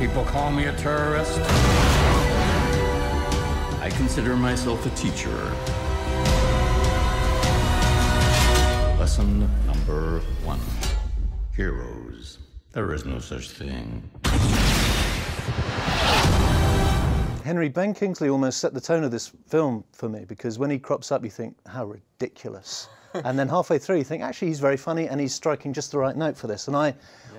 people call me a terrorist. I consider myself a teacher. Lesson number 1. Heroes. There is no such thing. Ben Kingsley almost set the tone of this film for me, because when he crops up you think, how ridiculous. And then halfway through you think, actually he's very funny and he's striking just the right note for this. And I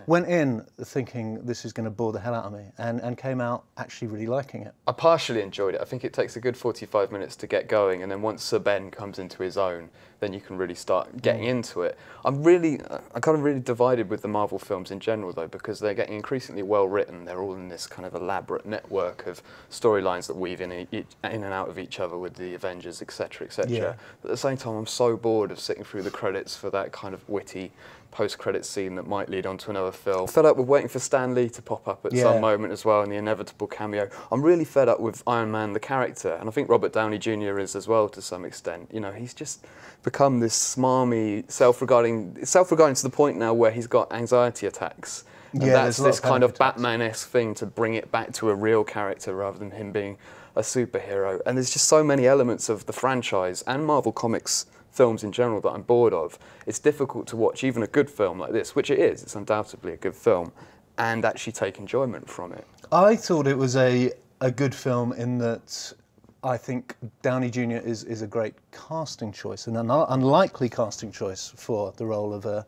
went in thinking this is going to bore the hell out of me, and came out actually really liking it. I partially enjoyed it. I think it takes a good 45 minutes to get going, and then once Sir Ben comes into his own, then you can really start getting into it. I'm kind of really divided with the Marvel films in general though, because they're getting increasingly well written. They're all in this kind of elaborate network of storylines that weave in and out of each other with the Avengers, etc., etc. Yeah. But at the same time, I'm so bored of sitting through the credits for that kind of witty post-credit scene that might lead on to another film. Fed up with waiting for Stan Lee to pop up at some moment as well, and the inevitable cameo. I'm really fed up with Iron Man the character, and I think Robert Downey Jr. is as well to some extent. You know, he's just become this smarmy, self-regarding to the point now where he's got anxiety attacks. And that's this kind of Batman-esque thing to bring it back to a real character rather than him being a superhero. And there's just so many elements of the franchise and Marvel Comics films in general that I'm bored of. It's difficult to watch even a good film like this, which it is, it's undoubtedly a good film, and actually take enjoyment from it. I thought it was a good film in that I think Downey Jr. is a great casting choice, and an unlikely casting choice for the role of a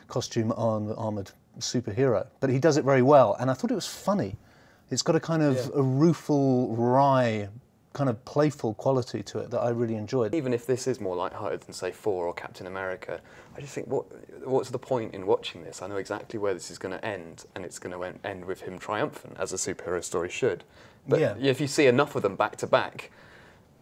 costume-armoured superhero. But he does it very well, and I thought it was funny. It's got a kind of a rueful, wry, kind of playful quality to it that I really enjoyed. Even if this is more lighthearted than, say, Thor or Captain America, I just think, what's the point in watching this? I know exactly where this is going to end, and it's going to end with him triumphant, as a superhero story should. But if you see enough of them back to back,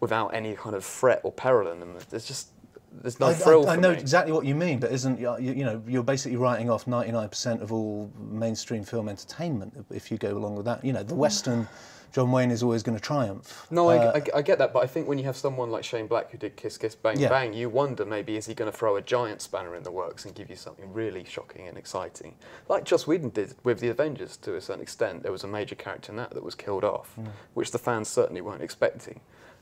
without any kind of threat or peril in them, there's no thrill for me. I know exactly what you mean, but isn't, you know, you're basically writing off 99% of all mainstream film entertainment if you go along with that. You know, the Western John Wayne is always going to triumph. No, I get that, but I think when you have someone like Shane Black who did Kiss Kiss Bang Bang, you wonder maybe is he going to throw a giant spanner in the works and give you something really shocking and exciting. Like Joss Whedon did with the Avengers to a certain extent. There was a major character in that was killed off, which the fans certainly weren't expecting.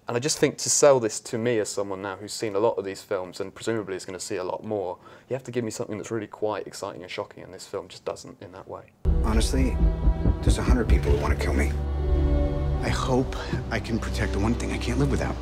And I just think to sell this to me as someone now who's seen a lot of these films and presumably is going to see a lot more, you have to give me something that's really quite exciting and shocking, and this film just doesn't in that way. Honestly, there's 100 people who want to kill me. I hope I can protect the one thing I can't live without.